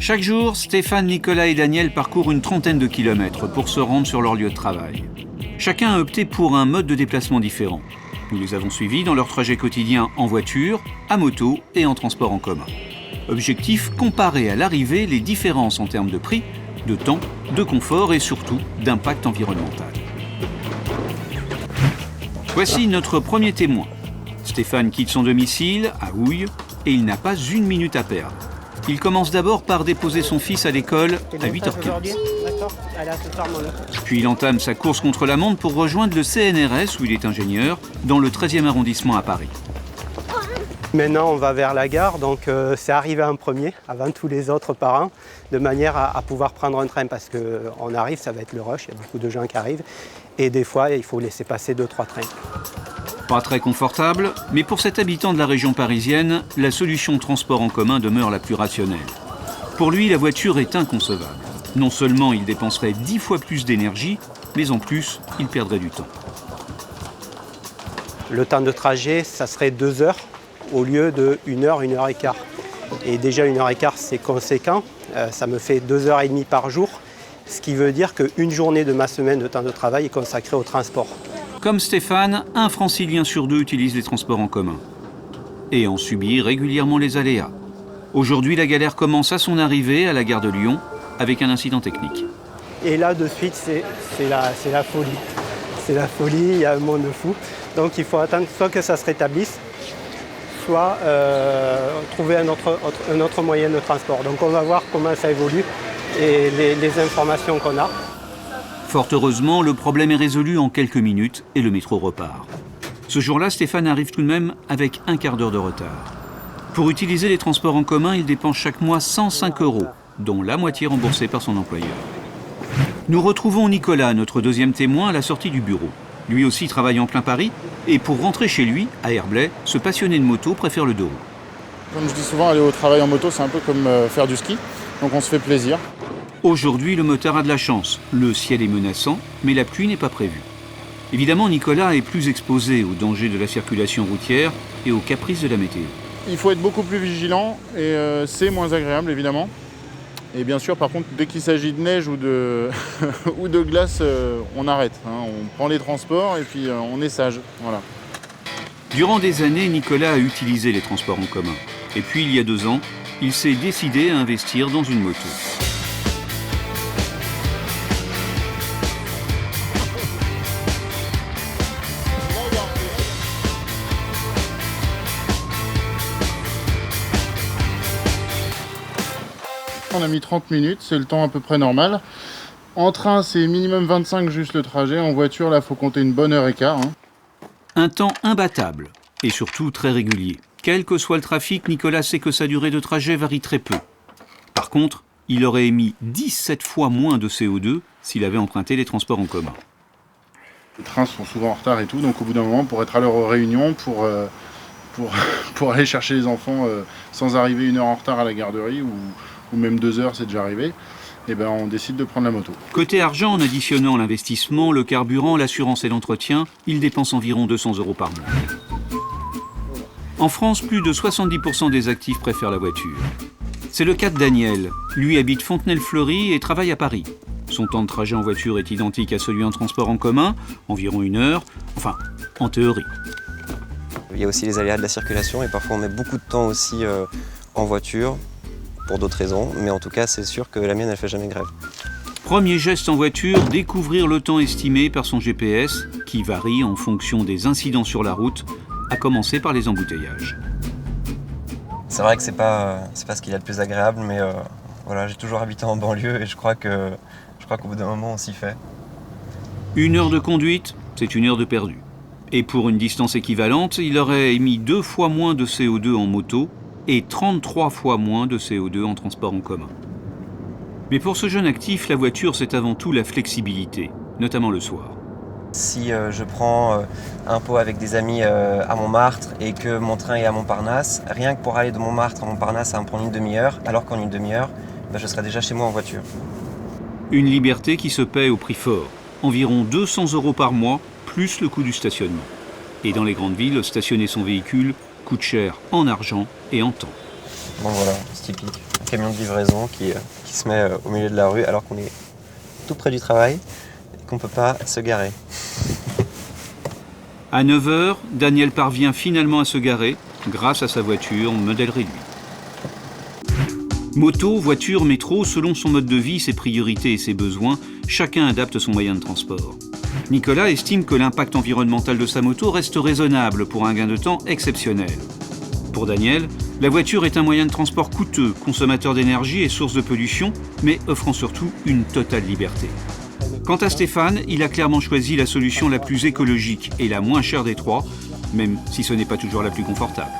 Chaque jour, Stéphane, Nicolas et Daniel parcourent une trentaine de kilomètres pour se rendre sur leur lieu de travail. Chacun a opté pour un mode de déplacement différent. Nous les avons suivis dans leur trajet quotidien en voiture, à moto et en transport en commun. Objectif, comparer à l'arrivée les différences en termes de prix, de temps, de confort et surtout d'impact environnemental. Voici notre premier témoin. Stéphane quitte son domicile à Houille et il n'a pas une minute à perdre. Il commence d'abord par déposer son fils à l'école à 8h15. Puis il entame sa course contre la montre pour rejoindre le CNRS où il est ingénieur, dans le 13e arrondissement à Paris. Maintenant, on va vers la gare, donc c'est arrivé en premier, avant tous les autres parents, de manière à pouvoir prendre un train, parce qu'on arrive, ça va être le rush, il y a beaucoup de gens qui arrivent, et des fois, il faut laisser passer 2-3 trains. Pas très confortable, mais pour cet habitant de la région parisienne, la solution transport en commun demeure la plus rationnelle. Pour lui, la voiture est inconcevable. Non seulement il dépenserait 10 fois plus d'énergie, mais en plus, il perdrait du temps. Le temps de trajet, ça serait 2 heures au lieu de 1 heure, 1 heure et quart. Et déjà 1 heure et quart, c'est conséquent. Ça me fait 2h30 par jour, ce qui veut dire qu'une journée de ma semaine de temps de travail est consacrée au transport. Comme Stéphane, un francilien sur 2 utilise les transports en commun et en subit régulièrement les aléas. Aujourd'hui, la galère commence à son arrivée à la gare de Lyon avec un incident technique. Et là, de suite, c'est la folie. C'est la folie, il y a un monde fou. Donc il faut attendre soit que ça se rétablisse, soit trouver un autre moyen de transport. Donc on va voir comment ça évolue et les informations qu'on a. Fort heureusement, le problème est résolu en quelques minutes et le métro repart. Ce jour-là, Stéphane arrive tout de même avec un quart d'heure de retard. Pour utiliser les transports en commun, il dépense chaque mois 105 €, dont la moitié remboursée par son employeur. Nous retrouvons Nicolas, notre deuxième témoin, à la sortie du bureau. Lui aussi travaille en plein Paris et pour rentrer chez lui, à Herblay, ce passionné de moto préfère le 2 roues. Comme je dis souvent, aller au travail en moto, c'est un peu comme faire du ski, donc on se fait plaisir. Aujourd'hui, le motard a de la chance. Le ciel est menaçant, mais la pluie n'est pas prévue. Évidemment, Nicolas est plus exposé aux dangers de la circulation routière et aux caprices de la météo. Il faut être beaucoup plus vigilant et c'est moins agréable évidemment. Et bien sûr, par contre, dès qu'il s'agit de neige ou de, ou de glace, on arrête. On prend les transports et puis on est sage. Voilà. Durant des années, Nicolas a utilisé les transports en commun. Et puis, il y a 2 ans, il s'est décidé à investir dans une moto. On a mis 30 minutes, c'est le temps à peu près normal. En train, c'est minimum 25 juste le trajet. En voiture, là, il faut compter une bonne heure et quart. Un temps imbattable et surtout très régulier. Quel que soit le trafic, Nicolas sait que sa durée de trajet varie très peu. Par contre, il aurait émis 17 fois moins de CO2 s'il avait emprunté les transports en commun. Les trains sont souvent en retard et tout, donc au bout d'un moment, pour être à leur réunion, pour aller chercher les enfants sans arriver 1 heure en retard à la garderie ou même 2 heures, c'est déjà arrivé, et ben on décide de prendre la moto. Côté argent, en additionnant l'investissement, le carburant, l'assurance et l'entretien, il dépense environ 200 € par mois. En France, plus de 70% des actifs préfèrent la voiture. C'est le cas de Daniel. Lui habite Fontenay-le-Fleury et travaille à Paris. Son temps de trajet en voiture est identique à celui en transport en commun, environ 1 heure, enfin, en théorie. Il y a aussi les aléas de la circulation et parfois on met beaucoup de temps aussi en voiture pour d'autres raisons, mais en tout cas c'est sûr que la mienne elle fait jamais grève. Premier geste en voiture, découvrir le temps estimé par son GPS, qui varie en fonction des incidents sur la route, à commencer par les embouteillages. C'est vrai que c'est pas ce qu'il y a de plus agréable, mais voilà, j'ai toujours habité en banlieue et je crois qu'au bout d'un moment on s'y fait. 1 heure de conduite, c'est 1 heure de perdu. Et pour une distance équivalente, il aurait émis 2 fois moins de CO2 en moto et 33 fois moins de CO2 en transport en commun. Mais pour ce jeune actif, la voiture, c'est avant tout la flexibilité, notamment le soir. Si je prends un pot avec des amis à Montmartre et que mon train est à Montparnasse, rien que pour aller de Montmartre à Montparnasse, ça va me prendre 1 demi-heure, alors qu'en 1 demi-heure, je serai déjà chez moi en voiture. Une liberté qui se paie au prix fort, environ 200 € par mois, plus le coût du stationnement. Et dans les grandes villes, stationner son véhicule coûte cher en argent et en temps. Bon voilà, c'est typique. camion de livraison qui se met au milieu de la rue alors qu'on est tout près du travail et qu'on ne peut pas se garer. À 9h, Daniel parvient finalement à se garer grâce à sa voiture modèle réduit. Moto, voiture, métro, selon son mode de vie, ses priorités et ses besoins, chacun adapte son moyen de transport. Nicolas estime que l'impact environnemental de sa moto reste raisonnable pour un gain de temps exceptionnel. Pour Daniel, la voiture est un moyen de transport coûteux, consommateur d'énergie et source de pollution, mais offrant surtout une totale liberté. Quant à Stéphane, il a clairement choisi la solution la plus écologique et la moins chère des trois, même si ce n'est pas toujours la plus confortable.